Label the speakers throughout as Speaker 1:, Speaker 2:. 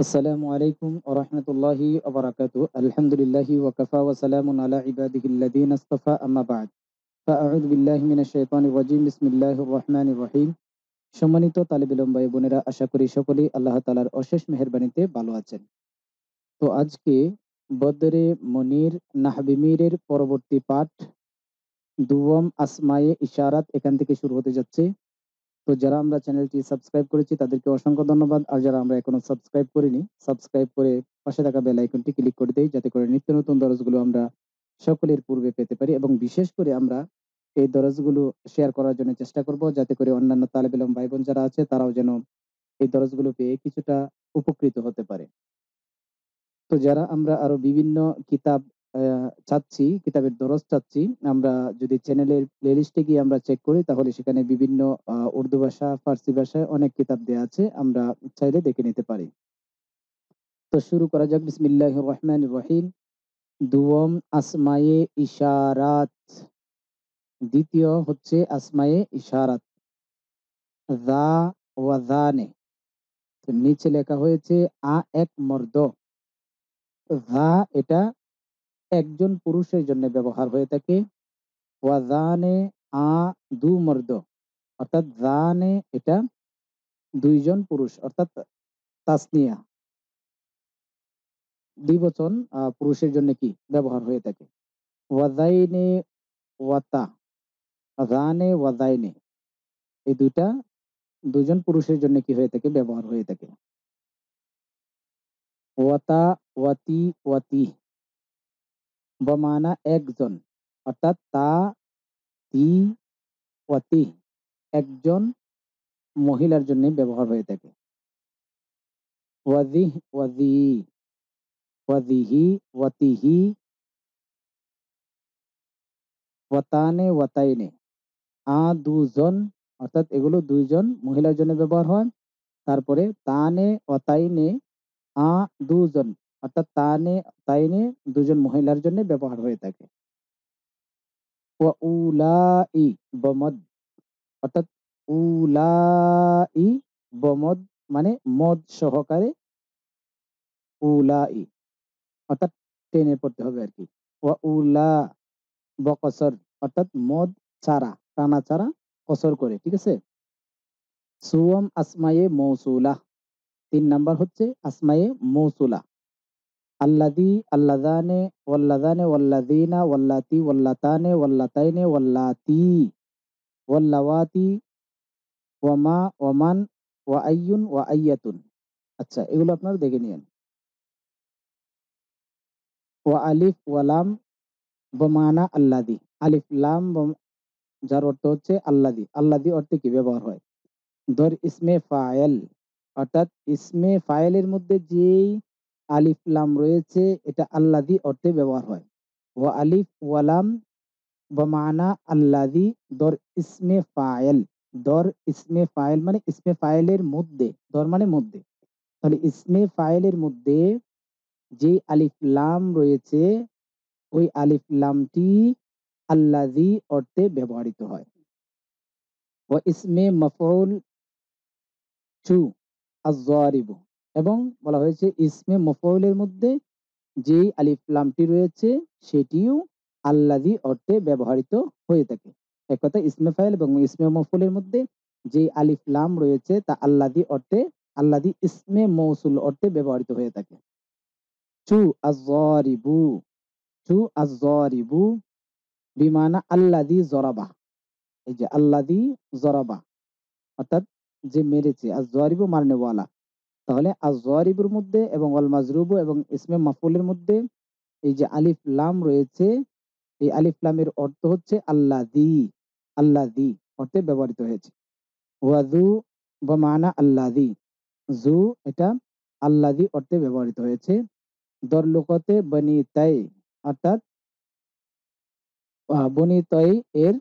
Speaker 1: আসসালামু আলাইকুম ওয়া রাহমাতুল্লাহি ওয়া বারাকাতুহু। আলহামদুলিল্লাহি ওয়া কাফা ওয়া সালামুন আলা ইবাদিহিল্লাযীনা ইসতাফা আম্মা বা'দ। ফাআউযু বিল্লাহি মিনাশ শাইতানির রাজীম। বিসমিল্লাহির রহমানির রহিম। সম্মানিত তালিবে ইলম ভাই বোনেরা, আশা করি সকলেই আল্লাহ তাআলার অশেষ মেহেরবানিতে ভালো আছেন। তো আজকে বদরে মনির নাহবিমিরের পরবর্তী পাঠ দুওম আসমায়ে ইশারাত এখান থেকে শুরু হতে যাচ্ছে। তো যারা আমরা চ্যানেলটি সাবস্ক্রাইব করেছি তাদেরকে অসংখ্য ধন্যবাদ। আর যারা আমরা এখনো সাবস্ক্রাইব করিনি, সাবস্ক্রাইব করে পাশে থাকা বেল আইকনটি ক্লিক করে দেই, যাতে করে নিত্য নতুন দরজগুলো আমরা সকলের পূর্বে পেতে পারি, এবং বিশেষ করে আমরা এই দরজগুলো শেয়ার করার জন্য চেষ্টা করব, যাতে করে অন্যান্য তালেব ইলম ভাই বোন যারা আছে তারাও যেন এই দরজগুলো পেয়ে কিছুটা উপকৃত হতে পারে। তো যারা আমরা আরো বিভিন্ন কিতাব চাচ্ছি, কিতাবের দরজ চাচ্ছি, আমরা যদি চ্যানেলের প্লেলিস্টে গিয়ে আমরা চেক করি তাহলে সেখানে বিভিন্ন উর্দু ভাষা, ফার্সি ভাষায় অনেক কিতাব দেয়া আছে। আমরা চাইলে দেখে নিতে পারি। তো শুরু করা যাক। বিসমিল্লাহির রহমানির রহিম। দুওম আসমায়ে ইশারাত। দ্বিতীয় হচ্ছে আসমায়ে ইশারাত। যা ওয়া যানে। তো নিচে লেখা হয়েছে এক মর্দ। যা এটা একজন পুরুষের জন্য ব্যবহার হয়ে থাকে। ওয়াজানে আ দু মর্দ, অর্থাৎ জানে এটা দুইজন পুরুষ, অর্থাৎ তাসনিয়া দ্বিবচন পুরুষের জন্য কি ব্যবহার হয়ে থাকে। ওয়াজাইনে ওয়াতা, জানে ওয়াজাইনে এই দুইটা দুইজন পুরুষের জন্য কি হয়ে থাকে, ব্যবহার হয়ে থাকে। ওয়াতা ওয়াতি ওয়াতি বমানা একজন, অর্থাৎ তা তি ওয়াতি একজন মহিলার জন্য ব্যবহার হয়ে থাকে। ওয়াজিহ ওয়াজি ওয়াজিহি ওয়াতিহি ওয়াতানে ওয়াতাইনে দুজন, অর্থাৎ এগুলো দুইজন মহিলার জন্য ব্যবহার হয়। তারপরে তানে ওয়াতাইনে দুজন, অর্থাৎ তানে তাইনে দুজন মহিলার জন্য ব্যবহার হয়ে থাকে। ওয়া উলাই বমদ, অর্থাৎ উলাই বমদ মানে মদ সহকারে, উলাই অর্থাৎ টেনে পড়তে হবে আর কি। ওয়া উলা বকসর, অর্থাৎ মদ ছাড়া, টানা ছাড়া, কসর করে, ঠিক আছে। সুয়ম আসমায়ে মৌসুলা। ৩ নাম্বার হচ্ছে আসমায়ে মৌসুলা। আল্লাযী আল্লাযানে ওয়াল্লাযানে ওয়াল্লাযীনা ওয়াল্লাতী ওয়াল্লাতানে ওয়াল্লাতাইনে ওয়াল্লাতী ওয়াল্লাওয়াতী ওয়ামা ওয়ামান ওয়া আইয়ুন ওয়া আইয়াতুন। আচ্ছা, এগুলো আপনারা দেখে নিয়েন। ওয়া আলিফ ওয়া লাম বমানা আল্লাযী। আলিফ লাম যার অর্থ হচ্ছে আল্লাযী। আল্লাযী অর্থে কি ব্যবহার হয়? ধর ইসমে ফায়েল, অর্থাৎ ইসমে ফায়েলের মধ্যে যেই আলিফ লাম রয়েছে এটা আল্লাযী অর্থে ব্যবহার হয়। ওয়া আলিফ ওয়া লাম বমানা আল্লাযী দর ইসমে ফায়েল। দর ইসমে ফায়েল মানে ইসমে ফায়েলের মধ্যে, দর মানে মধ্যে। তাহলে ইসমে ফায়েলের মধ্যে যে আলিফ লাম রয়েছে ওই আলিফ লামটি আল্লাযী অর্থে ব্যবহৃত হয়। ওয়া ইসমে মাফউল চু আয-যারিবু, এবং বলা হয়েছে ইসমে মফউলের মধ্যে যে আলিফ লামটি রয়েছে সেটিও আল্লাযী অর্থে ব্যবহৃত হয়ে থাকে। এক কথায় ইসমে ফাইল এবং ইসমে মফউলের মধ্যে যে আলিফ লাম রয়েছে তা আল্লাযী অর্থে, আল্লাযী ইসমে মৌসুল অর্থে ব্যবহৃত হয়ে থাকে। চু আয-যারিবু, চু আয-যারিবু বিমানা আল্লাযী যরাবা। এই যে আল্লাযী যরাবা অর্থাৎ যে মেরেছে, আয-যারিবু মারনে ওয়ালা। তাহলে আয-যারিবুর মধ্যে এবং ওয়াল মাজরুবু এবং ইসমে মাফউলের মধ্যে এই যে আলিফ লাম রয়েছে, এই আলিফ লামের অর্থ হচ্ছে আল্লাযী, আল্লাযী অর্থে ব্যবহৃত হয়েছে। ওয়াযু বমানা আল্লাযী, যু এটা আল্লাযী অর্থে ব্যবহৃত হয়েছে। দরলুকতে বনি তাই, অর্থাৎ বনি তাই এর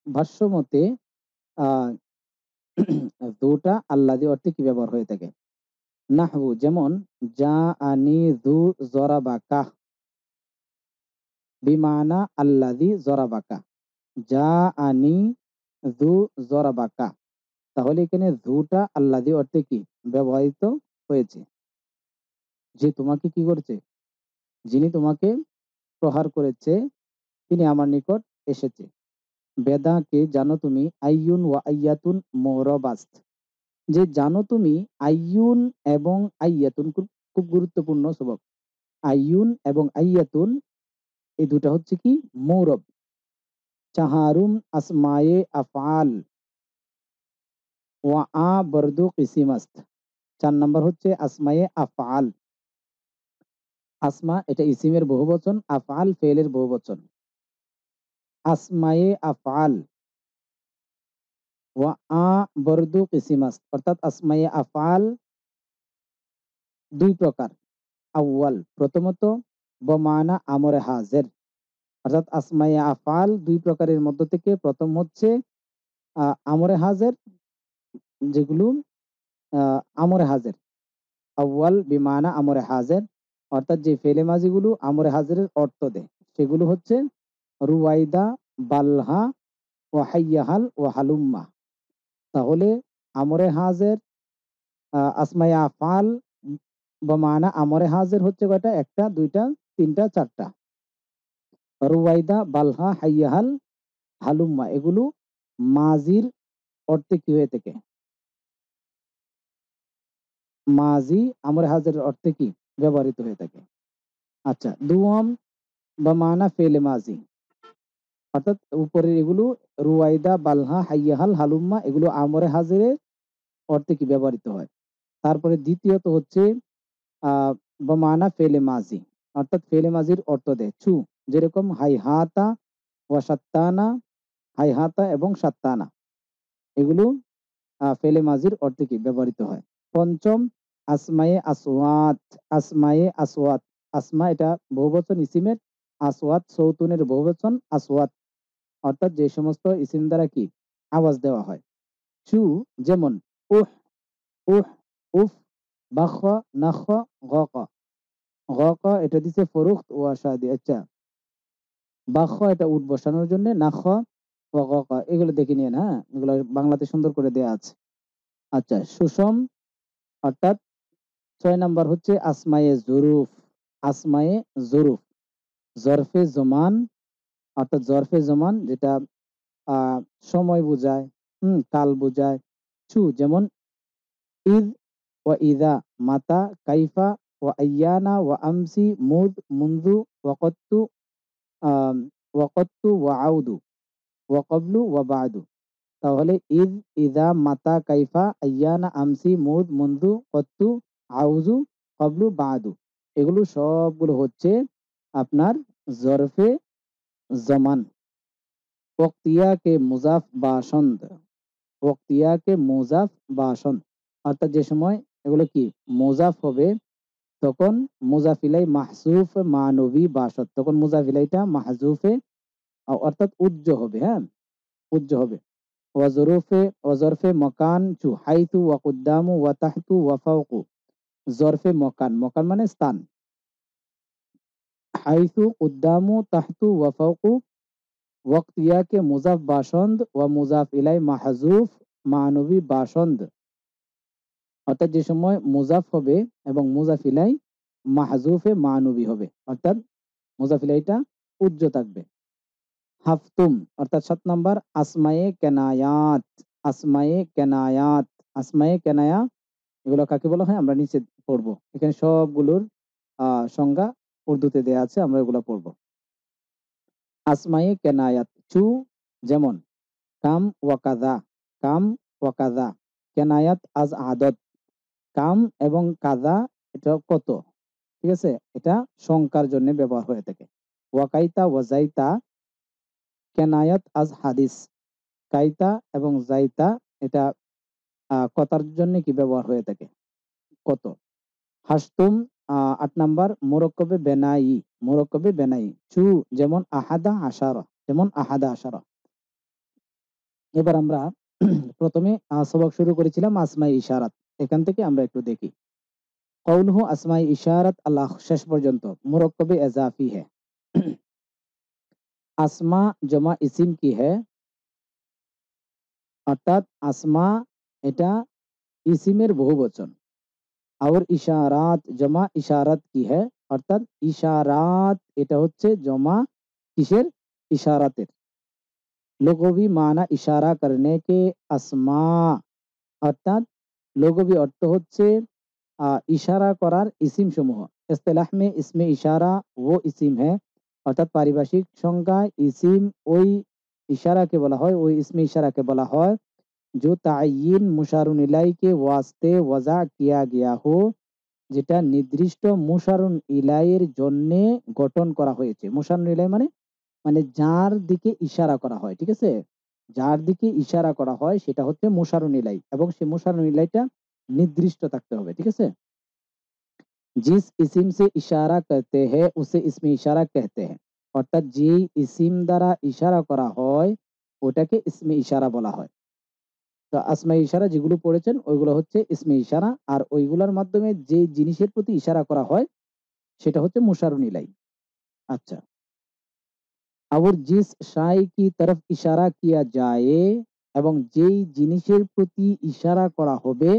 Speaker 1: ভাষ্যমতে আহ দুটা আল্লাযী অর্থে কি ব্যবহার হয়ে থাকে। নাহু যেমন জা আনি যু জরাবাকা বিমানা আল্লাযী জরাবাকা। জা আনি যু জরাবাকা, তাহলে এখানে যুটা আল্লাযী অর্থে কি ব্যবহৃত হয়েছে। যে তোমাকে কি করেছে, যিনি তোমাকে প্রহার করেছে তিনি আমার নিকট এসেছে। বেদাকে জানো তুমি, আইয়ুন ওয়া আইয়াতুন মুরাবাস্ত, যে জানো তুমি আইয়ুন এবং আইয়াতুন, খুব খুব গুরুত্বপূর্ণ সবক। আইয়ুন এবং আইয়াতুন এই দুটা হচ্ছে কি মৌরব। চাহারুম আসমায়ে আফআল ওয়া আ বরদু কিসিমাস্ত। 4 নম্বর হচ্ছে আসমায়ে আফআল। আসমা এটা ইসিমের বহুবচন, আফআল ফেলের বহুবচন। আসমায়ে আফআল ওয়া আ বরদু কিসিমাস্ত, অর্থাৎ আসমায়ে আফআল 2 প্রকার। আউয়াল প্রথমত, বমানা আমরে হাজের, অর্থাৎ আসমায়ে আফআল 2 প্রকারের মধ্য থেকে প্রথম হচ্ছে আমরে হাজের, যেগুলো আমরে হাজের। আউয়াল বিমানা আমরে হাজের, অর্থাৎ যে ফেলে মাজিগুলো আমরে হাজেরের অর্থ দেয় সেগুলো হচ্ছে রুয়াইদা, বালহা, ও হাইয়াহাল ও হালুম্মা। তাহলে আমরে হাজের আসমায়ে আফআল বমানা আমরে হাজের হচ্ছে কয়টা? একটা, দুইটা, তিনটা, চারটা। রুয়াইদা, বালহা, হাইয়াহাল, হালুম্মা এগুলো মাজির অর্থে কি হয়ে থাকে? মাজি আমরে হাজের অর্থে কি ব্যবহৃত হয়ে থাকে। আচ্ছা, দুম বা মানা ফেলে মাজি, অর্থাৎ উপরের এগুলো রুয়াইদা, বালহা, হাইয়াহাল, হালুম্মা এগুলো আমরে হাজেরের অর্থে কি ব্যবহৃত হয়। তারপরে দ্বিতীয়ত হচ্ছে বা মানা ফেলে মাজি, অর্থাৎ ফেলে মাজির অর্থ দেয় চু, যেরকম হাইহাতা ওয়া সাত্তানা, হাইহাতা এবং সাত্তানা এগুলো ফেলে মাজির অর্থে কি ব্যবহৃত হয়। পঞ্চম, আসমায়ে আসওয়াত। আসমায়ে আসওয়াত, আসমা এটা বহুবচন ইসিমের, আসওয়াত সৌতুনের বহুবচন আসওয়াত, অর্থাৎ যে সমস্ত ইসিম দ্বারা কি আওয়াজ দেওয়া হয়। চু যেমন উহ, উহ, উফ, বাখ, নাখ, গক। গক এটা দিছে ফরুখত ওয়া শাদি। আচ্ছা, বাখ এটা উঠ বসানোর জন্য, নাখ ও গক এগুলো দেখে নিন, হ্যাঁ এগুলো বাংলাতে সুন্দর করে দেয়া আছে। আচ্ছা, সুষম, অর্থাৎ 6 নম্বর হচ্ছে আসমায়ে জুরুফ। আসমায়ে জুরুফ, জরফে জমান, অর্থাৎ জরফে জমান যেটা আহ সময় বোঝায়, কাল বোঝায়। চু যেমন ইদ ওয়া ইদা, মাতা, কাইফা, ওয়া আইয়ানা, ওয়া আমসি, মুদ, মুনদু, ওয়াকত্তু, ওয়াকত্তু, ওয়া আউদু, ওয়া কবলু, ওয়া বাদু। তাহলে ইদ, ইদা, মাতা, কাইফা, আইয়ানা, আমসি, মুদ, মুনদু, কত্তু, আউজু, কবলু, বাদু এগুলো সবগুলো হচ্ছে আপনার জরফে জমান। ওয়াক্তিয়া কে মুজাফ বাসন্দ, ওয়াক্তিয়া কে মুজাফ বাসন, অর্থাৎ যে সময় এগুলো কি মুজাফ হবে তখন মুজাফিলাই মাহজুফ মানবী বাসত, তখন মুজাফিলাইটা মাহজুফে অর্থাৎ উজ্জ হবে, হ্যাঁ উজ্জ হবে। ওয়াজরফে, ওয়াজরফে মকান চু হাইতু ওয়া কুদ্দামু ওয়া তাহতু ওয়া ফাওকু। জরফে মকান, মকান মানে স্থান, হাইতু, কুদ্দামু, তাহতু ওয়া ফাওকু। ওয়াক্তিয়া কে মুজাফ বাসন্দ ওয়া মুজাফ ইলাই মাহজুফ মানবী বাসন্দ, অর্থাৎ যে সময় মুজাফ হবে এবং মুজাফিলাই মাহজুফে মানবী হবে, অর্থাৎ মুজাফিলাইটা উজ্জ থাকবে। হাফতুম, অর্থাৎ 7 নম্বর আসমায়ে কেনায়াত। আসমায়ে কেনায়াত, আসমায়ে কেনায়া এগুলো কাকে বলা হয় আমরা নিচে পড়বো, এখানে সবগুলোর সংজ্ঞা উর্দুতে দেয়া আছে, আমরা এগুলো পড়বো। আসমায়ে কেনায়াত চু যেমন কাম ওয়াকাদা, কাম ওয়াকাদা। কেনায়াত আজ আদত, কাম এবং কাদা এটা কত, ঠিক আছে, এটা সংখ্যার জন্য ব্যবহার হয়ে থাকে। ওয়াকাইতা ওয়াজাইতা কেনায়াত আজ হাদিস, কাইতা এবং জাইতা এটা কথার জন্য কি ব্যবহার হয়ে থাকে, কত। হাসতুম 8 নম্বর মোরক্কবে বেনাই, মোরক্কবে বেনাই চু যেমন আহাদা আশারা, যেমন আহাদা আশারা। এবার আমরা প্রথমে সবক শুরু করেছিলাম আসমাই ইশারাত, এখান থেকে আমরা একটু দেখি। কৌলহু আসমাই ইশারাত আল্লাহ শেষ পর্যন্ত মুরক্কবে এজাফি है। আসমা জমা ইসিম কি है, অর্থাৎ আসমা এটা ইসিমের বহুবচন, और इशारात जमा इशारत की है, অর্থাৎ ইশারাত এটা হচ্ছে জমা কিসের? ইশারাতের। লুগবি মানা ইশারা করনে কে আসমা, অর্থাৎ লুগবি অর্থ হচ্ছে ইশারা করার ইসিম সমূহ। ইস্তিলাহ মে ইসমে ইশারা वो ইসিম है, অর্থাৎ পারিভাষিক সংজ্ঞায় ইসিম ওই ইশারাকে বলা হয়, ওই ইসমে ইশারাকে বলা হয় जो তায়িন মুশারুন ইলাই के वास्ते वज़ा किया गया हो, যেটা নির্দিষ্ট মুশারুন ইলাইয়ের জন্যে গঠন করা হয়েছে। মুশারুন ইলাই মানে যার দিকে ইশারা করা হয়, ঠিক আছে? যার দিকে ইশারা করা হয় সেটা হচ্ছে মুশারুন ইলাই, এবং সেই মুশারুন ইলাইটা নির্দিষ্ট থাকতে হবে, ঠিক আছে? जिस इसिम से इशारा करते हैं उसे इसमें इशारा कहते हैं, অর্থাৎ যেই ইসিম দ্বারা ইশারা করা হয় ওটাকে ইসমে ইশারা বলা হয়। তো আসমা ইশারা যেগুলো পড়েছেন ওইগুলো হচ্ছে ইসমে ইশারা, আর ওইগুলোর মাধ্যমে যে জিনিসের প্রতি ইশারা করা হয় সেটা হচ্ছে মুশারুন ইলাই। আচ্ছা, और जिस शाय की तरफ इशारा किया जाए, এবং যেই জিনিসের প্রতি ইশারা করা হবে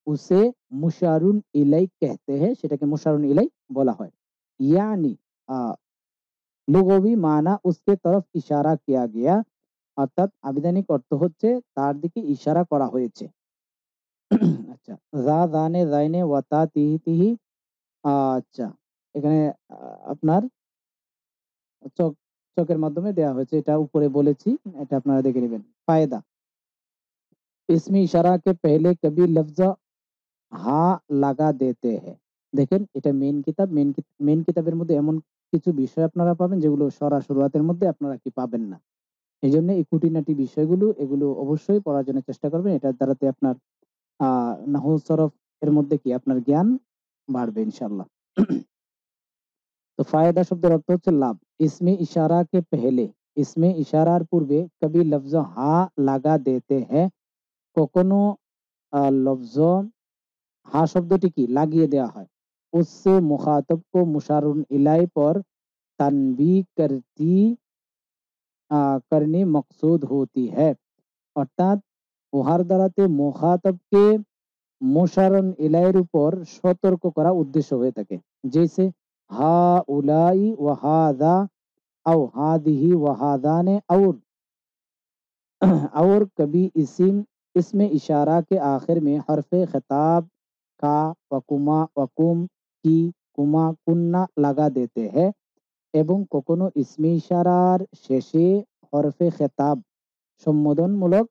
Speaker 1: उसे मुशारुन इलाई कहते हैं, সেটাকে মুশারুন ইলাই বলা হয়। यानी লুগবি মানা उसके तरफ इशारा किया गया, অর্থাৎ আবিধানিক অর্থ হচ্ছে তার দিকে ইশারা করা হয়েছে। আচ্ছা, যা দানে যাইনে ওয়াতা তিহি তিহি। আচ্ছা, এখানে আপনার চক চকের মাধ্যমে দেয়া হয়েছে, এটা উপরে বলেছি, এটা আপনারা দেখে নেবেন। ফায়দা, इसमें इशारा के पहले कभी लफ्ज হা লাগা দেতে হ্যাঁ। দেখেন, এটা মেইন কিতাব, মেইন কিতাবের মধ্যে এমন কিছু বিষয় আপনারা পাবেন যেগুলো সরা শুরুয়াতের মধ্যে আপনারা কি পাবেন না। এই জন্য এই খুঁটিনাটি বিষয়গুলো এগুলো অবশ্যই পড়ার জন্য চেষ্টা করবেন। এটার দ্বারাতে আপনার নাহু সরফ এর মধ্যে কি আপনার জ্ঞান বাড়বে ইনশাআল্লাহ। তো ফায়দা শব্দের অর্থ হচ্ছে লাভ। ইসমে ইশারা কে পেহলে, ইসমে ইশারার পূর্বে কবি লফজ হা লাগা দেতে হ্যাঁ, কখনো লফজ হা শব্দটি কি লাগিয়ে দেওয়া হয়। उससे मुखातब को मुशारुन इलाई पर तनबीह करनी मकसूद होती है, অর্থাৎ উহার দ্বারাতে মুখাতবকে মুশারুন ইলাইয়ের উপর সতর্ক করা উদ্দেশ্য হয়ে থাকে। जैसे हाउलाई व हादा औ हादिही व हादाने और कभी इसमें इशारा के आखिर में हरफ खिताब का वकुमा वकुम की कुमा कुन्ना लगा देते हैं, এবং কখনো ইসমে ইশারার শেষে হরফে খেতাব সম্বোধনমূলক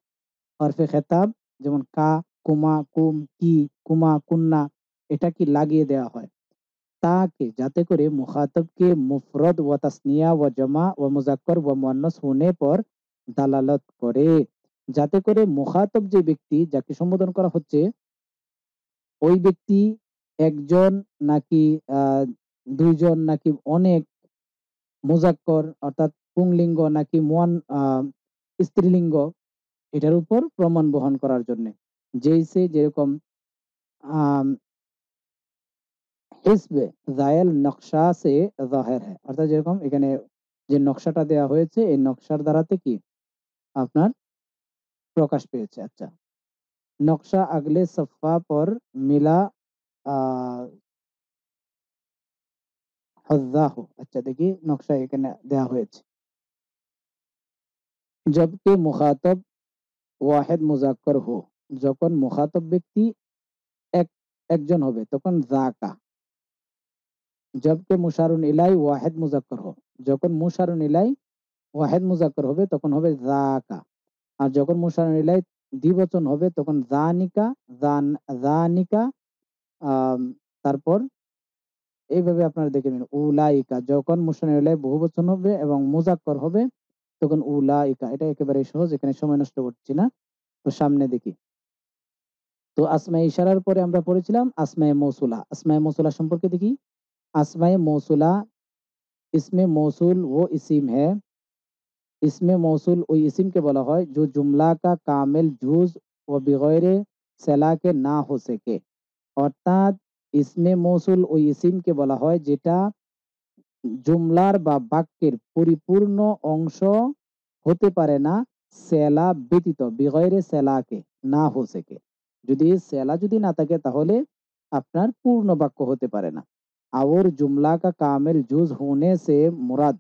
Speaker 1: হরফে খেতাব, যেমন কা, কুমা, কুম, কি, কুমা, কুন্না, এটা কি লাগিয়ে দেওয়া হয়, তাকে যাতে করে মুখাতবকে মুফরদ व तस्निया व जमा व मुज़क्कर व मुअन्नस होने पर দালালত করে, যাতে করে মুখাতব যে ব্যক্তি যাকে সম্বোধন করা হচ্ছে ওই ব্যক্তি একজন নাকি দুইজন নাকি অনেক, মুজাক্কর অর্থাৎ পুংলিঙ্গ নাকি স্ত্রীলিঙ্গ, এটার উপর প্রমাণ বহন করার জন্য। যেরকম আম হিসবে জায়েল নকশা সে জাহের হ্যায়, অর্থাৎ যেরকম এখানে যে নকশাটা দেয়া হয়েছে এই নকশার দ্বারাতে কি আপনার প্রকাশ পেয়েছে। আচ্ছা, নকশা আগলে সফা পর মিলা হজ্জাহু। আচ্ছা, দেখি নকশা এখানে দেয়া হয়েছে। জবকে মুখাতব ওয়াহিদ মুজাক্কর হো, যখন মুখাতব ব্যক্তি এক একজন হবে তখন জাকা। জবকে মুশারুন ইলাই ওয়াহিদ মুজাক্কর হো, যখন মুশারুন ইলাই ওয়াহিদ মুজাক্কর হবে তখন হবে জাকা। আর যখন মুশারুন ইলাই দ্বিবচন হবে তখন জানিকা, জানিকা। তারপর এইভাবে আপনারা দেখে নিন। উলাইকা, যখন মুশারুন ইলাই বহুবচন হবে এবং মুজাক্কর হবে তখন উলাইকা। এটা একেবারে সহজ, এখানে সময় নষ্ট করছি না। তো সামনে দেখি। তো আসমায়ে ইশারার পরে আমরা পড়েছিলাম আসমায়ে মৌসুলা। আসমায়ে মৌসুলা সম্পর্কে দেখি। আসমায়ে মৌসুলা ইসমে মৌসুল वो इसिम है, इसमें मौसूल ওই ইসিমকে বলা হয় जो जुमला का कामिल जुज व बिगैर सेला के ना हो सके, অর্থাৎ ইসমে মৌসুল ওই ইসিমকে বলা হয় যেটা জুমলার বা বাক্যের পরিপূর্ণ অংশ হতে পারে না সেলা ব্যতীত, বিগয়রে সেলাকে না হো সকে, যদি সেলা যদি না থাকে তাহলে আপনার পূর্ণ বাক্য হতে পারে না। और जुमला का कामिल जुज होने से मुराद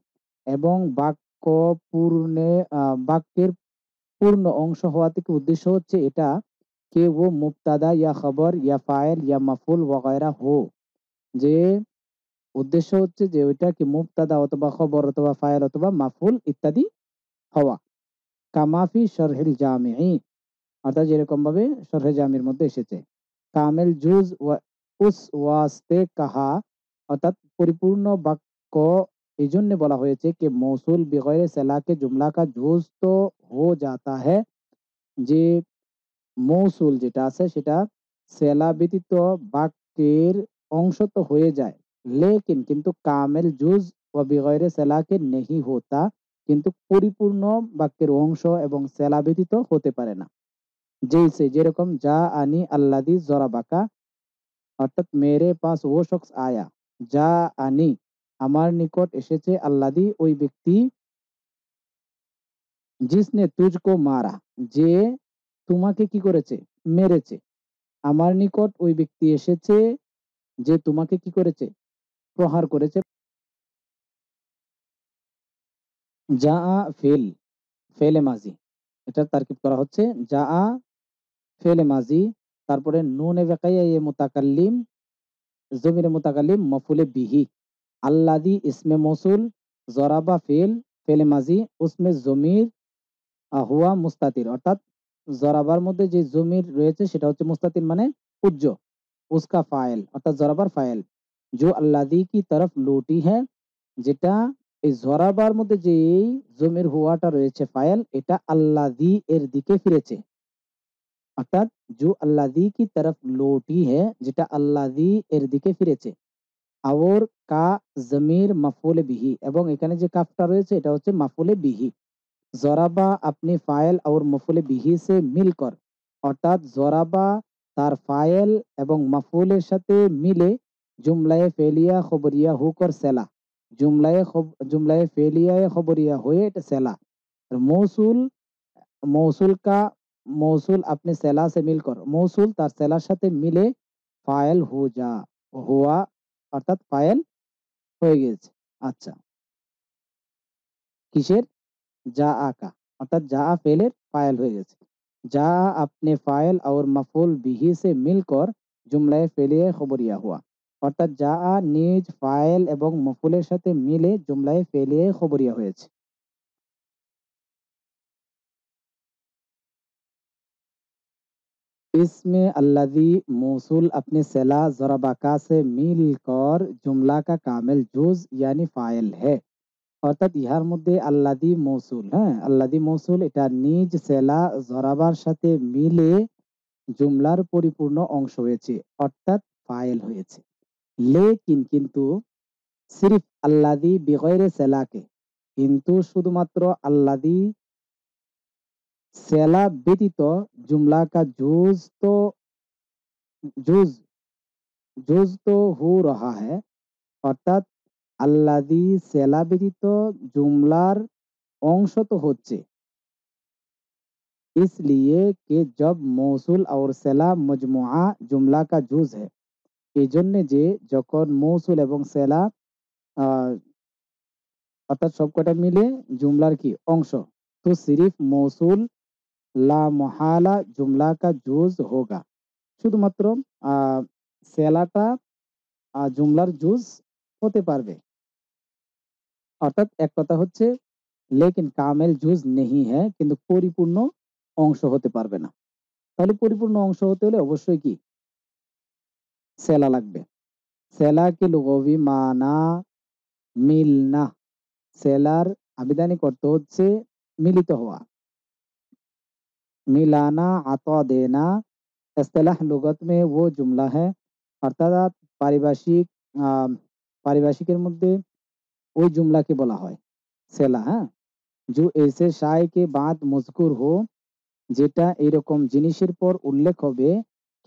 Speaker 1: এবং বাক্যের পূর্ণ অংশ হওয়া থেকে উদ্দেশ্য হচ্ছে এটা कि वो मुब्तदा या खबर या फाइल या मफूल वगैरह हो। যে উদ্দেশ্য হচ্ছে যে ওইটা কি মুবতাদা অথবা খবর অথবা ফাইল অথবা মাফুল ইত্যাদি হওয়া। কামাফি শরহিল জামিঈ, অর্থাৎ যেরকম ভাবে শরহে জামির মধ্যে এসেছে। কামিল জুজ উস ওয়াস্তে কাহা, অর্থাৎ পরিপূর্ণ বাক্য এই জন্য বলা হয়েছে कि मौसूल बगैर सला के जुमला का जुज तो हो जाता है। যে মৌসুল যেটা আছে সেটা সেলা ব্যতীত বাক্যের অংশ তো হয়ে যায়, লেকিন কিন্তু কামেল জুজ ও বিগয়রে সেলাকে নেহি হোতা, কিন্তু পরিপূর্ণ বাক্যের অংশ এবং সেলা ব্যতীত হতে পারে না। जैसे যেরকম যা আনি আল্লাদি জরাবাকা, অর্থাৎ মেরে পাস ও শখস আয়া। যা আনি আমার নিকট এসেছে, আল্লাদি ওই ব্যক্তি, জিসনে তুজকো মারা যে তোমাকে কি করেছে, মেরেছে। আমার নিকট ওই ব্যক্তি এসেছে যে তোমাকে কি করেছে, প্রহার করেছে। যা ফেল, ফেলে মাজি, এটা তারকিব করা হচ্ছে যা ফেলে মাজি, তারপরে নুনে বেকাইয়া এ মুতাকাল্লিম, জমিরে মুতাকাল্লিম মফুলে বিহি, আল্লাদি ইসমে মৌসুল, জরাবা ফেল, ফেলে মাজি উসমে জমির হুয়া মুস্তাতির, অর্থাৎ জরাবার মধ্যে যে জমির রয়েছে সেটা হচ্ছে মুস্তাতির মানে পূজ্য। उसका फाइल অর্থাৎ জরাবার ফাইল, जो अल्लादी की तरफ लौटी है, যেটা এই জরাবার মধ্যে যে জমির হুয়াটা রয়েছে ফাইল, এটা আল্লাদি এর দিকে ফিরেছে। অর্থাৎ जो अल्लादी की तरफ लौटी है, যেটা আল্লাদি এর দিকে ফিরেছে। और का জমির মাফুলে বিহি, এবং এখানে যে কাফটা রয়েছে এটা হচ্ছে মাফুলে বিহি। জরাবা আপনি ফাইল और মফুলে বিহি সে মিলকর, অর্থাৎ জরাবা তার ফাইল এবং মাফুলের সাথে মিলে জুমলায়ে ফেলিয়া খবরিয়া হুকর সেলা, জুমলায়ে ফেলিয়া খবরিয়া হয়ে এটা সেলা। আর মৌসুল, মৌসুল কা মৌসুল আপনি সেলা সে মিলকর, মৌসুল তার সেলার সাথে মিলে ফাইল হো যা হুয়া, অর্থাৎ ফাইল হয়ে গেছে। আচ্ছা, কিসের, যা আকা, অর্থাৎ যা ফেলের ফাইল হয়ে গেছে। যা আপনে ফাইল और मफूल बिही से मिलकर जुमलाए फेलिए खबरिया हुआ, অর্থাৎ যা নিজ ফাইল এবং মফুলের সাথে মিলে জুমলায়ে ফেলিয়ে খবরিয়া হয়েছে। इसमें अल्लज़ी मौसूल अपने सिला ज़रबाका से मिलकर जुमला का कामिल जुज़ यानी फाइल है। অর্থাৎ ইহার মধ্যে আল্লাদি মৌসুল, হ্যাঁ আল্লাদি মৌসুল এটা নিজ সেলা জরাবার সাথে মিলে জুমলার পরিপূর্ণ অংশ হয়েছে, অর্থাৎ ফাইল হয়েছে। লেকিন কিন্তু সিরিফ আল্লাদি বিগয়রে সেলাকে, কিন্তু শুধুমাত্র আল্লাদি সেলা ব্যতীত জুমলা কা জুজ জুজ তো হু রহা হ্যায়, অর্থাৎ আল্লাদি সেলা ব্যতীত জুমলার অংশ তো হচ্ছে। इसलिए कि जब मौसूल और सेला मजमुआ जुमला का जुज है, এই জন্যে যে যখন মৌসুল এবং সেলা আহ, অর্থাৎ সবকটা মিলে জুমলার কি অংশ, তো সিরিফ মৌসুল লা মহালা জুমলা কা জুজ হোগা, শুধুমাত্র আহ সেলাটা জুমলার জুজ হতে পারবে। অর্থাৎ এক কথা হচ্ছে লেকিন কামেল জুজ নেহি হ্যায়, কিন্তু পরিপূর্ণ অংশ হতে পারবে না। তাহলে পরিপূর্ণ অংশ হতে হলে অবশ্যই কি সেলা লাগবে। সেলা কি লুগবি মানা মিলনা, সেলার আবিধানিক অর্থ হচ্ছে মিলিত হওয়া। मिलाना अता देना, इस्तिलाह लुगत में वो जुमला है, অর্থাৎ পারিভাষিক পারিভাষিকের মধ্যে ওই জুমলাকে বলা হয় সেলা। হ্যাঁ, जो ऐसे शाय के बाद मजकूर हो, যেটা এরকম জিনিসের পর উল্লেখ হবে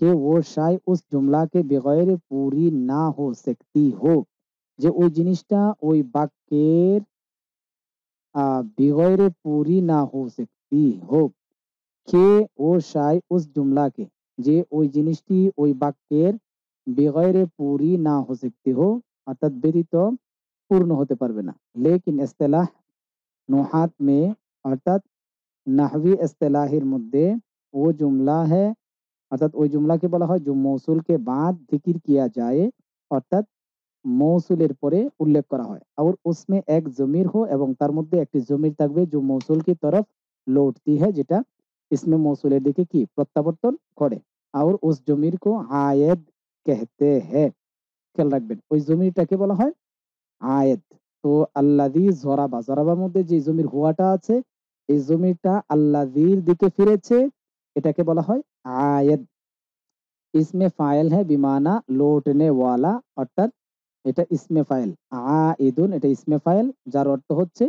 Speaker 1: कि वो शाय उस जुमला के बगैर पूरी ना हो सकती हो, যে ওই জিনিসটা ওই বাক্যের बिगैर पूरी ना हो सकती हो, কে ও শাই উস জুমলাকে, যে ওই জিনিসটি ওই বাক্যের बेगैर पूरी ना हो सकती हो, अर्थात व्यतीत पूर्ण होते पारबे ना। लेकिन इस्तेलाह नुहात में अर्थात नाहवी इस्तेलाहेर मध्य वो जुमला है, अर्थात ওই জুমলাকে বলা হয় जो মৌসুল के बाद जिक्र किया जाए, অর্থাৎ মৌসুলের পরে উল্লেখ করা হয় और उसमें एक जमीर हो एवं তার মধ্যে একটি জমির থাকবে जो মৌসুল की तरफ लौटती है, যেটা इसमें মৌসুলের দিকে কি প্রত্যাবর্তন করে और उस जमीर को आयद कहते हैं। খেয়াল রাখবেন ওই জমিরটাকে বলা হয় আয়েদ। তো আল্লাযী জরাবা, জরাবার মধ্যে যে জমির হুয়াটা আছে এই জমিরটা আল্লাযীর দিকে ফিরেছে, এটাকে বলা হয় আয়েদ। इसमें फाइल है बिमाना लौटने वाला, অর্থাৎ এটা ইসমে ফাইল। আইদুন এটা ইসমে ফাইল যার অর্থ হচ্ছে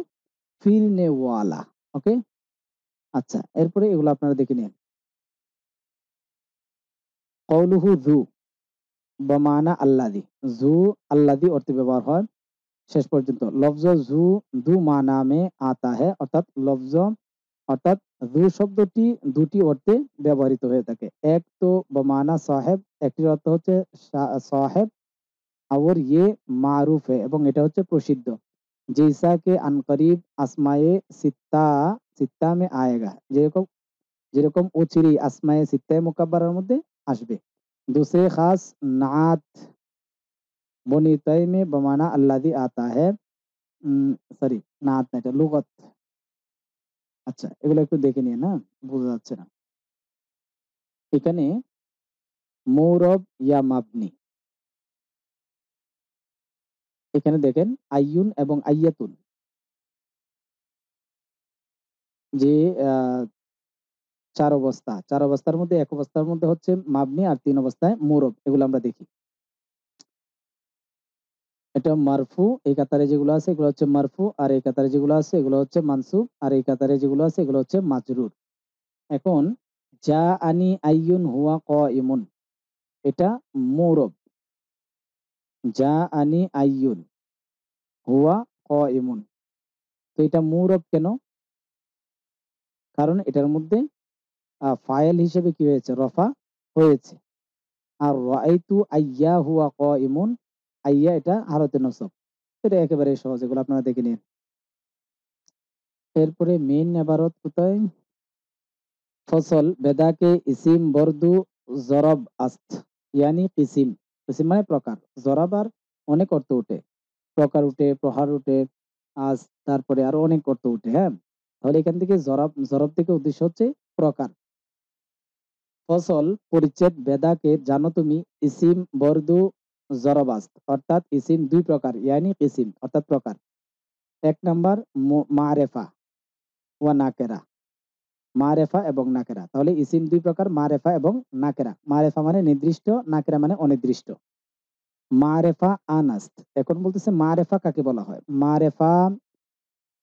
Speaker 1: ফিরনে ওয়ালা। ওকে, আচ্ছা এরপরে এগুলো আপনারা দেখে নিন। কওলুহু যু বমানা আল্লাযী, যু আল্লাযী অর্থে ব্যবহার হয় শেষ পর্যন্ত। লফজ যু দু মানা মে আতা है, অর্থাৎ লফজ অর্থাৎ যু শব্দটি দুটি অর্থে ব্যবহৃত হয়ে থাকে। এক তো বমানা সাহেব, একটির অর্থ হচ্ছে সাহেব, और ये मारूफ है এবং এটা হচ্ছে প্রসিদ্ধ। जैसा के अनकरीब আসমায়ে সিত্তা সিত্তা में आएगा, যেরকম যেরকম অচিরেই আসমায়ে সিত্তায়ে মুকাব্বারার মধ্যে আসবে। दूसरे खास नात बनी तय में बमाना अल्लादी आता है, সরি নাত না, এটা লুগত। আচ্ছা এগুলো একটু দেখে নিয়ে না, বোঝা যাচ্ছে না। এখানে মৌরব ইয়া মাবনি, এখানে দেখেন আইয়ুন এবং আইয়াতুন, যে চার অবস্থা, চার অবস্থার মধ্যে এক অবস্থার মধ্যে হচ্ছে মাবনি আর তিন অবস্থায় মুরব। এগুলো আমরা দেখি। এটা মারফু, এই কাতারে যেগুলো আছে এগুলো হচ্ছে মারফু, আর এই কাতারে যেগুলো আছে এগুলো হচ্ছে মানসুব, আর এই কাতারে যেগুলো আছে এগুলো হচ্ছে মাজরুর। এখন যা আনি আইয়ুন হুয়া কাইমুন, এটা মুরব। যা আনি আইয়ুন হুয়া কাইমুন, তো এটা মুরব কেন? কারণ এটার মধ্যে ফাইল হিসেবে কি হয়েছে, রফা হয়েছে। আর রাআইতু আইয়া হুয়া কাইমুন, আইয়া এটা হালতে নসব। এটা একেবারে সহজ, এগুলো আপনারা দেখে নিন। এরপরে মেইন ইবারত কোথায়? ফসল বেদা के इसिम বর্দু জরব আস্ত, ইয়ানি কিসিম। কিসিম মানে প্রকার, জরাব আর অনেক অর্থ উঠে, প্রকার উঠে, প্রহার উঠে, আজ তারপরে আরো অনেক অর্থ উঠে। হ্যাঁ, তাহলে এখান থেকে জরাব, জরব থেকে উদ্দেশ্য হচ্ছে প্রকার। ফসল পরিচ্ছেদ বেদাকে জানো তুমি ইসিম বর্দু জরবাস্ত, অর্থাৎ ইসিম দুই প্রকার, ইয়ানি কিসিম অর্থাৎ প্রকার। এক নাম্বার মারেফা ওয়া নাকেরা, মারেফা এবং নাকেরা। তাহলে ইসিম দুই প্রকার, মারেফা এবং নাকেরা। মারেফা মানে নির্দিষ্ট, নাকেরা মানে অনির্দিষ্ট। মারেফা আনাস্ত, এখন বলতেছে মারেফা কাকে বলা হয়? মারেফা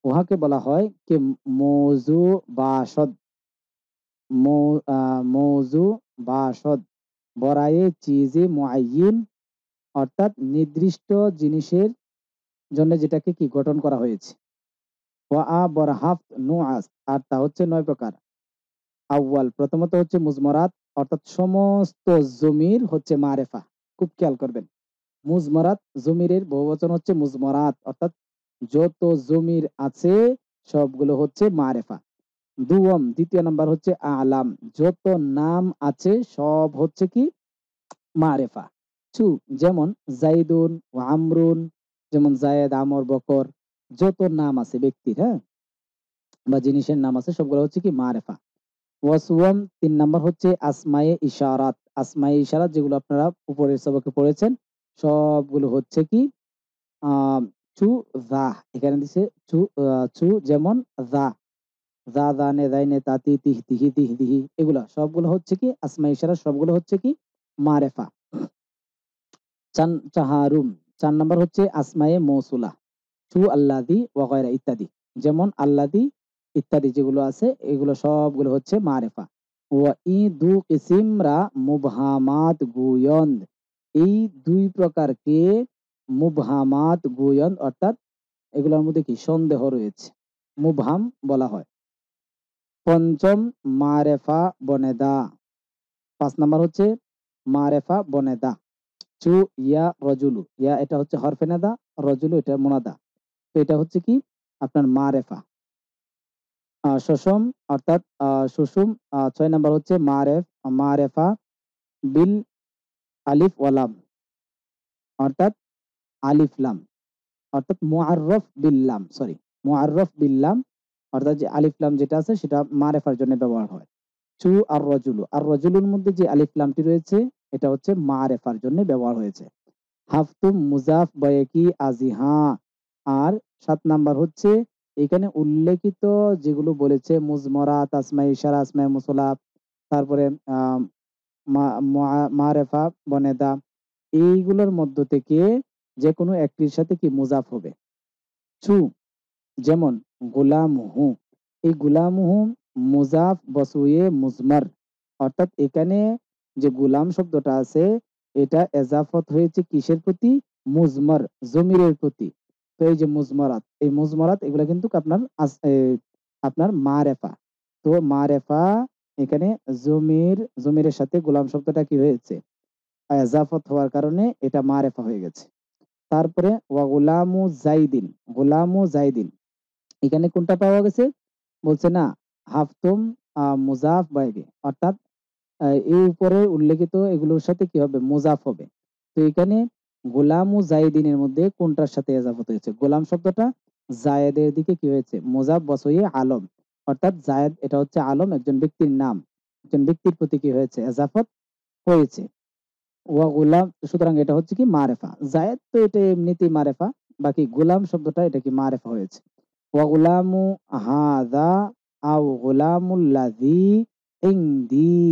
Speaker 1: উহাকে বলা হয় কি মৌজু বাসদ, মৌজু বাসদ বরায়ে চিজে মুআয়্যিন, অর্থাৎ নির্দিষ্ট জিনিসের জন্য যেটাকে কি গঠন করা হয়েছে। ওয়া বরহাফ নুআস, আর তা হচ্ছে 9 প্রকার। আউয়াল প্রথমত হচ্ছে মুজমরাত, অর্থাৎ সমস্ত জমির হচ্ছে মারেফা। খুব খেয়াল করবেন, মুজমরাত জমিরের বহুবচন হচ্ছে মুজমরাত, অর্থাৎ যত জমির আছে সবগুলো হচ্ছে মারেফা। দুয়ম দ্বিতীয় নাম্বার হচ্ছে আলাম, যত নাম আছে সব হচ্ছে কি মারেফা। চু যেমন জাইদুন ও আমরুন, যেমন জায়েদ, আমর, বকর, যত নাম আছে ব্যক্তির, হ্যাঁ, বা জিনিসের নাম আছে সবগুলো হচ্ছে কি মারেফা। ওয়াসওয়াম তিন নাম্বার হচ্ছে আসমায়ে ইশারাত, আসমায়ে ইশারাত যেগুলো আপনারা উপরের সবকে পড়েছেন সবগুলো হচ্ছে কি চু যা, এখানে দিছে চু, চু যেমন যা, যা দানে দাইনে তাতি তিহ তিহি তিহ দিহি, এগুলা সবগুলো হচ্ছে কি আসমায়ে ইশারাত, সবগুলো হচ্ছে কি মারেফা। চাহারুম চার নাম্বার হচ্ছে আসমায়ে মৌসুলা, চু আল্লাদি ওয়াগায়রা ইত্যাদি, যেমন আল্লাদি ইত্যাদি যেগুলো আছে এগুলো সবগুলো হচ্ছে মারেফা। ওয়া ই দু কিসিমরা মুবহামাত গুয়ন্দ, এই দুই প্রকারকে মুবহামাত গুয়ন্দ, অর্থাৎ এগুলোর মধ্যে কি সন্দেহ রয়েছে, মুবহাম বলা হয়। পঞ্চম মারেফা বনেদা, 5 নাম্বার হচ্ছে মারেফা বনেদা। চু ইয়া রজুলু, ইয়া এটা হচ্ছে হরফে নাদা, রজুলু এটা মুনাদা। তো এটা হচ্ছে কি আপনার মারেফা। সুষম অর্থাৎ সুষুম। 6 নাম্বার হচ্ছে মারেফা বিল আলিফ ওয়ালাম, অর্থাৎ আলিফ লাম, অর্থাৎ মুআররফ বিল্লাম, সরি, মুআররফ বিল্লাম, অর্থাৎ যে আলিফ লাম যেটা আছে সেটা মারেফার জন্য ব্যবহার হয়। চু আর রজুলু, আর রজুলুর মধ্যে যে আলিফ লামটি রয়েছে এটা হচ্ছে মারেফার জন্য ব্যবহার হয়েছে। হাফতুম মুজাফ বয়কি আজিহা। আর 7 নাম্বার হচ্ছে এখানে উল্লেখিত যেগুলো বলেছে মুজমরাত, আসমাই ইশারা, আসমাই মুসলা, তারপরে আহ মারেফা বনেদা, এইগুলোর মধ্য থেকে যে কোনো একটির সাথে কি মুজাফ হবে। চু যেমন গুলামহু, এই গুলামহু মুজাফ বসুয়ে মুজমার, অর্থাৎ এখানে যে গুলাম শব্দটা আছে এটা এজাফত হয়েছে কিসের প্রতি? মুজমার, জমিরের প্রতি। তো এই যে মুজমারাত, এই মুজমারাত এগুলা কিন্তু আপনার মারেফা। তো মারেফা এখানে জমিরের সাথে গোলাম শব্দটা কি হয়েছে? এজাফত হওয়ার কারণে এটা মারেফা হয়ে গেছে। তারপরে ওয়া গোলামু জাইদিন, গোলামু জাইদিন, এখানে কোনটা পাওয়া গেছে? বলছে না, হাফতুম মুজাফ বাইরে, অর্থাৎ এই উপরে উল্লেখিত এগুলোর সাথে কি হবে? মুজাফ হবে। তো এখানে গোলাম ও জায়েদিনের মধ্যে কোনটার সাথে এজাফত হয়েছে? গোলাম শব্দটা জায়েদের দিকে কি হয়েছে? মুজাফ বসইয়ে আলম, অর্থাৎ জায়েদ এটা হচ্ছে আলম, একজন ব্যক্তির নাম, একজন ব্যক্তির প্রতি কি হয়েছে? এজাফত হয়েছে। ওয়া গোলাম, সুতরাং এটা হচ্ছে কি মারেফা। জায়েদ তো এটা এমনিতেই মারেফা, বাকি গোলাম শব্দটা এটা কি মারেফা হয়েছে। ওয়া গোলামু হাদা আও গোলামুল্লাযী ইনদি,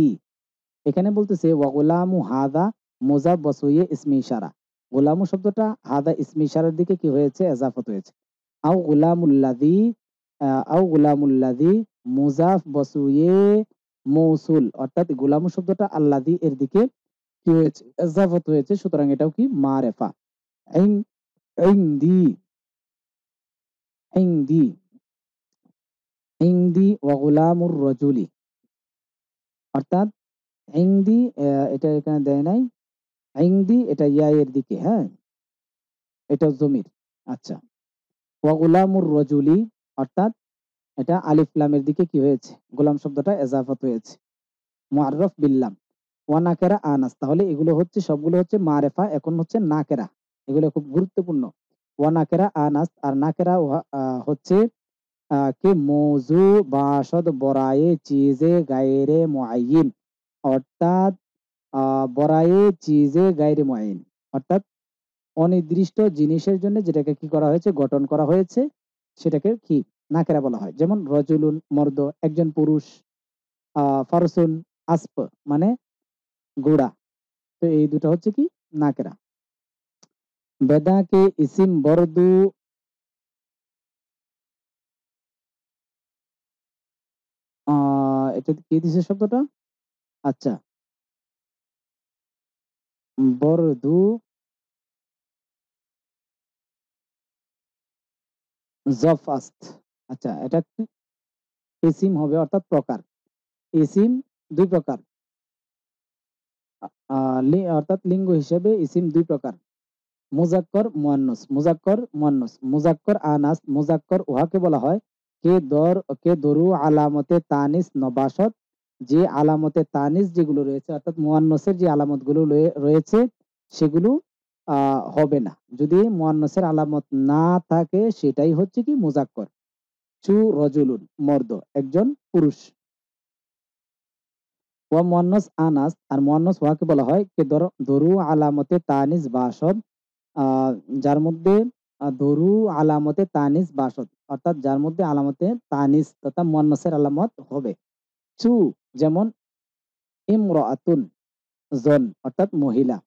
Speaker 1: এখানে বলতেছে ওয়া গোলামু হাদা মুজাফ বসইয়ে ইসমে ইশারা। গোলামু শব্দটা হাদা ইসমে ইশারার দিকে কি হয়েছে? এজাফত হয়েছে। আও গোলামুল্লাযী, আও গোলামুল্লাযী মুজাফ বসইয়ে মৌসুল, অর্থাৎ গোলামু শব্দটা আল্লাযী এর দিকে কি হয়েছে? এজাফত হয়েছে, সুতরাং এটাও কি মারেফা। ইন ইনদি, ইনদি, ইনদি ওয়া গোলামুর রজুলি, অর্থাৎ ইনদি, এটা এখানে দেয় নাই, ইনদি এটা ইয়া এর দিকে, হ্যাঁ, এটা জমির। আচ্ছা, ওয়া গোলামুর রজুলি, অর্থাৎ এটা আলিফ লামের দিকে কি হয়েছে? গোলাম শব্দটা এজাফত হয়েছে, মুআররফ বিল্লাম। ওয়া নাকেরা আনাস, তাহলে এগুলো হচ্ছে সবগুলো হচ্ছে মারেফা। এখন হচ্ছে নাকেরা, এগুলো খুব গুরুত্বপূর্ণ। ওয়া নাকেরা আনাস, আর নাকেরা হচ্ছে कि মৌজু বাসদ বরায়ে চিজে গায়রে মুআয়্যিন, অর্থাৎ বরায়ে চিজে গায়রে মুআয়্যিন, অর্থাৎ অনির্দিষ্ট জিনিসের জন্য যেটাকে কি করা হয়েছে? গঠন করা হয়েছে, সেটাকে কি নাকেরা বলা হয়। যেমন রজুলুন মর্দ, একজন পুরুষ, ফারসুন আসপ মানে ঘোড়া। তো এই দুটো হচ্ছে কি নাকেরা। বেদাকে ইসিম বরদু, এটা কি দিছে শব্দটা? আচ্ছা, বরদু জফাস্ত। আচ্ছা, এটা কি ইসিম হবে, অর্থাৎ প্রকার। ইসিম দুই প্রকার, অর্থাৎ লিঙ্গ হিসেবে ইসিম দুই প্রকার, মুজাক্কর মুয়ান্নাস। মুজাক্কর মুয়ান্নাস, মুজাক্কর আনাস, মুজাক্কর উহাকে বলা হয় কে দরু আলামতে তানিস নবাসত, যে আলামতে তানিস যেগুলো রয়েছে, অর্থাৎ মুয়ান্নাসের যে আলামত গুলো রয়েছে সেগুলো হবে না। যদি মুয়ান্নাসের আলামত না থাকে সেটাই হচ্ছে কি মুজাক্কর। চু রজুলুন মর্দ, একজন পুরুষ। ওয়া মুয়ান্নাস আনাস, আর মুয়ান্নাস উহাকে বলা হয় কে দরু আলামতে তানিস বাসদ, আহ যার মধ্যে দরু আলামতে তানিস বাসদ, অর্থাৎ যার মধ্যে আলামতে তানিস তথা মুয়ান্নাসের আলামত হবে। চু যেমন ইমরাআতুন, জন অর্থাৎ মহিলা,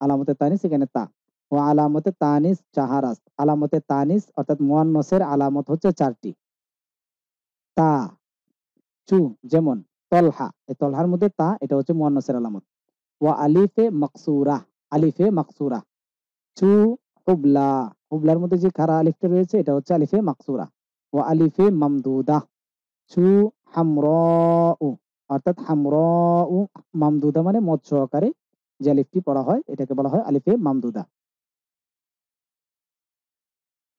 Speaker 1: আলামতে তানিস এখানে তা। ও আলামতে তানিস চাহারাস, আলামতে তানিস অর্থাৎ মুয়ান্নাসের আলামত হচ্ছে 4টি। তা, চু যেমন তলহা, এই তলহার মধ্যে তা, এটা হচ্ছে মুয়ান্নাসের আলামত। ওয়া আলিফে মাকসুরা, আলিফে মাকসুরা। চু হুবলা, হুবলার মধ্যে যে খারা আলিফটা রয়েছে এটা হচ্ছে আলিফে মাকসুরা। ওয়া আলিফে মামদুদা। চু হামরাউ, অর্থাৎ হামরাউ মামদুদা মানে মদ সহকারে যে আলিফটি পড়া হয় এটাকে বলা হয় আলিফে মামদুদা।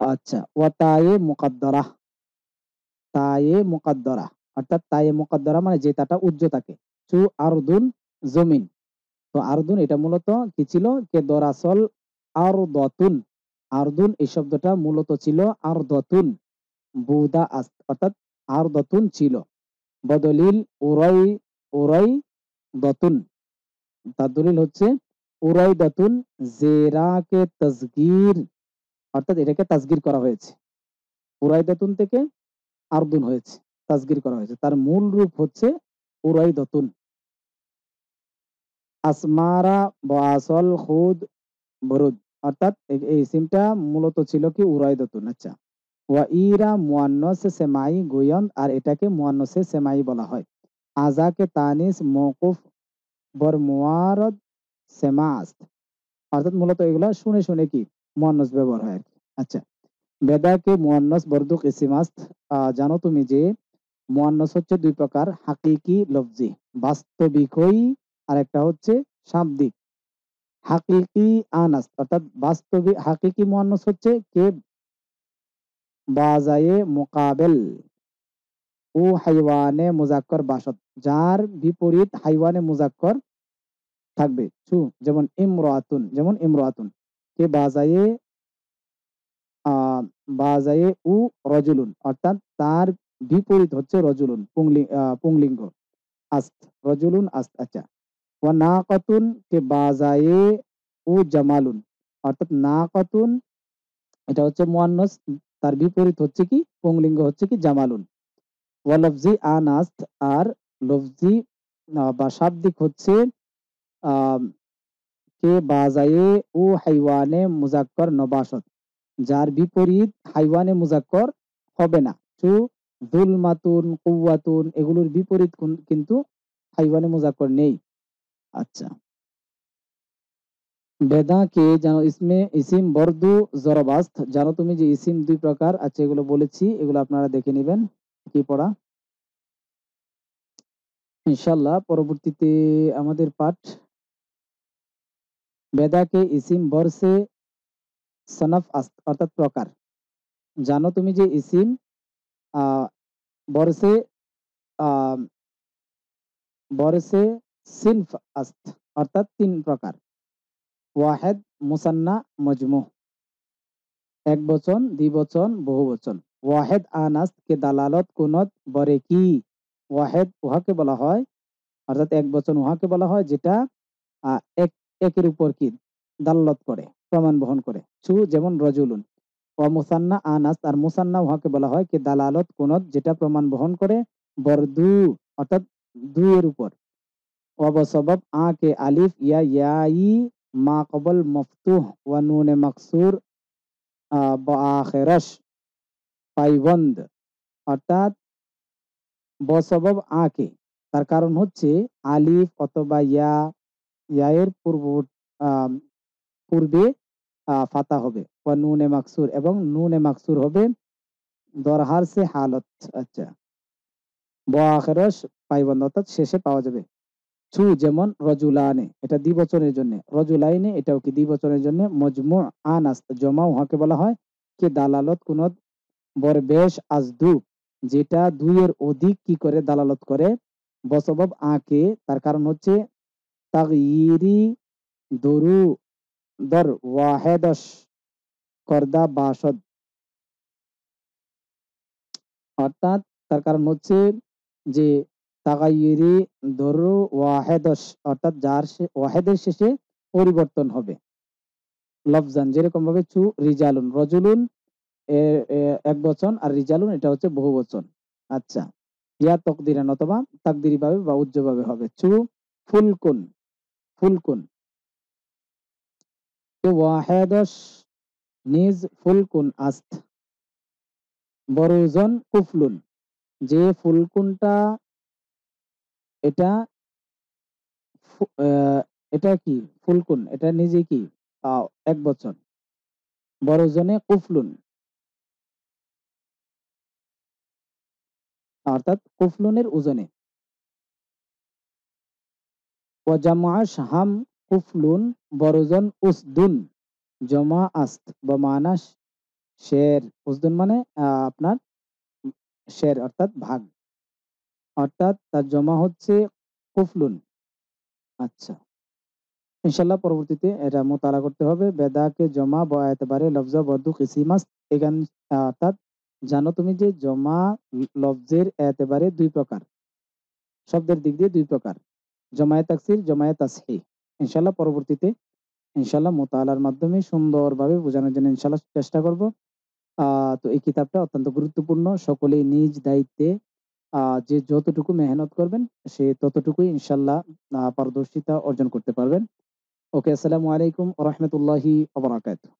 Speaker 1: আচ্ছা, ওয়া তায়ে মুকাদ্দারা, তায়ে মুকাদ্দারা অর্থাৎ তায়ে মুকাদ্দারা মানে যে তাটা উজ্জ্ব থাকে। সু আরদুন, জমিন। তো আরদুন এটা মূলত কি ছিল, কে দরাসল আরদাতুন। আরদুন এই শব্দটা মূলত ছিল আরদাতুন, বুদা অর্থাৎ আরদাতুন ছিল। বদলিল উরাই, উরাই দতুন, তার দলিল হচ্ছে উরাই দাতুন, জেরাকে তাসগীর অর্থাৎ এটাকে তাসগীর করা হয়েছে। উরাই দাতুন থেকে আরদুন হয়েছে, তাসগীর করা হয়েছে। তার মূল রূপ হচ্ছে উরাই দতুন। আসমারা বাসল খুদ বরুদ অর্থাৎ এই ইসিমটা মূলত ছিল কি উরাই দতুন। আচ্ছা, ওয়া ইরা মুয়ান্নাস সেমাই গোয়ন, আর এটাকে মুয়ান্নাসে সেমাই বলা হয়। আজাকে তানিস মওকুফ বর মুয়ারদ সেমাস্ত অর্থাৎ মূলত এগুলা শুনে শুনে কি মুয়ান্নাস ব্যবহার হয় আর কি। আচ্ছা, বেদাকে মুয়ান্নাস বরদুক ইসিমাস্ত। জানো তুমি যে মুয়ান্নাস হচ্ছে দুই প্রকার, হাকিকি লফজি, বাস্তবিকই, আর একটা হচ্ছে শাব্দিক। হাকিকি আনাস অর্থাৎ বাস্তবিক, হাকিকি মুয়ান্নাস হচ্ছে কে বাজায়ে মুকাবেল ও হাইওয়ানে মুজাক্কর বাসত, যার বিপরীত হাইওয়ানে মুজাক্কর থাকবে। যেমন ইমরাতুন, যেমন ইমরাতুন কে বাজায়ে বাজায়ে উ রজুলুন অর্থাৎ তার বিপরীত হচ্ছে রজুলুন, পুংলিঙ্গ। আস্ত, রজুলুন আস্ত। আচ্ছা, ওয়া নাকাতুন কে বাজায়ে উ জামালুন অর্থাৎ নাকাতুন এটা হচ্ছে মুয়ান্নাস, তার বিপরীত হচ্ছে কি পুংলিঙ্গ হচ্ছে কি জামালুন। ওয়া লফজি আনাস্ত, আর লফজি বা শাব্দিক হচ্ছে আহ কে বাজায়ে ও হাইওয়ানে মুজাক্কর নবাসত, যার বিপরীত হাইওয়ানে মুজাক্কর হবে না। তো যুলমাতুন, কুওয়াতুন এগুলোর বিপরীত কিন্তু হাইওয়ানে মুজাক্কর নেই। আচ্ছা, বেদা কে জানো ইসমে ইসিম বর্দু জরবাস্ত, জানো তুমি যে ইসিম দুই প্রকার। আচ্ছা, এগুলো বলেছি, এগুলো আপনারা দেখে নেবেন কি পড়া ইনশাল্লাহ পরবর্তীতে আমাদের পাঠ। বেদা কে ইসিম বর্ষে সনফ অর্থাৎ প্রকার, জানো তুমি যে ইসিম আহ বর্ষে আহ বর্ষে সিনফ আস্ত অর্থাৎ তিন প্রকার। ওয়াহেদ, মুসান্না, মজমুহ, এক বচন, দ্বিবচন, বহু বচন। ওয়াহেদ আনাস্ত কে দালালত কুনত বরে কি, ওয়াহেদ উহাকে বলা হয় অর্থাৎ এক বচন উহাকে বলা হয় যেটা এক একের উপর কি দালালত করে, প্রমাণ বহন করে। যেমন রজুলুন। ও মুসান্না আনাস, আর মুসান্না উহাকে বলা হয় কি দালালত কুনত যেটা প্রমাণ বহন করে বরদু অর্থাৎ দুইয়ের উপর। ওয়াবসবাব আকে আলিফ ইয়া ইয়াই মা কবল মফতুহ ওয়া নুনে মাকসুর বাখিরাশ পাইবন্দ অর্থাৎ বসবাব আকে, তার কারণ হচ্ছে আলিফ অথবা ইয়ায়ের আহ, পূর্বে ফাতা হবে, ওয়া নুনে মাকসুর এবং নুনে মাকসুর হবে দরহার সে হালত। আচ্ছা, বাখিরাশ পাইবন্দ অর্থাৎ শেষে পাওয়া যাবে। যেমন রজুলানে এটা দ্বিবচনের জন্য, রজুলাইনে এটাও কি দ্বিবচনের জন্য। মজমু আনাস জমা উহাকে বলা হয় কি দালালত কুনত বরবেশ আজদু যেটা দুইয়ের অধিক কি করে দালালত করে। বসবাব আকে, তার কারণ হচ্ছে তাগয়িরি দরু দর ওয়াহেদশ করদা বাসদ অর্থাৎ তার কারণ হচ্ছে যে তাগাইরি দরু ওয়াহেদশ অর্থাৎ যার ওয়াহেদের শেষে পরিবর্তন হবে। লফজান যেরকম ভাবে রিজালুন, রজুলুন এক বচন, আর রিজালুন এটা হচ্ছে বহু বচন। আচ্ছা, ইয়া তকদিরান অথবা তাকদিরি ভাবে বা উজ্জ্ব ভাবে হবে। ফুলকুন, ফুলকুন ওয়াহেদশ নিজ ফুলকুন আস্ত বরুজন কুফলুন, যে ফুলকুনটা এটা এটা কি ফুলকুন এটা নিজে কি এক বচন। বড়জনে কুফলুন অর্থাৎ কুফলুনের ওজনে। ওয়াজামা শাহাম কুফলুন বড়জন উসদুন জমা আস্ত বমানা শের। উসদুন মানে আপনার শের অর্থাৎ ভাগ, অর্থাৎ তার জমা হচ্ছে কুফলুন। আচ্ছা, ইনশাল্লাহ পরবর্তীতে এটা মোতালা করতে হবে। বেদাকে জমা এতেবারে লফজ বদ্ধ কিসিমাস এখান, অর্থাৎ জানো তুমি যে জমা লফজের এতেবারে দুই প্রকার, শব্দের দিক দিয়ে দুই প্রকার, জমায়ে তাকসির জমায়ে তাসহিহ। ইনশাল্লাহ পরবর্তীতে ইনশাল্লাহ মোতালার মাধ্যমে সুন্দরভাবে বোঝানোর জন্য ইনশাল্লাহ চেষ্টা করব। তো এই কিতাবটা অত্যন্ত গুরুত্বপূর্ণ, সকলেই নিজ দায়িত্বে যে যতটুকু মেহনত করবেন সে ততটুকুই ইনশাল্লাহ পারদর্শিতা অর্জন করতে পারবেন। ওকে, আসসালামু আলাইকুম ওয়া রাহমাতুল্লাহি ওয়া বারাকাতুহু।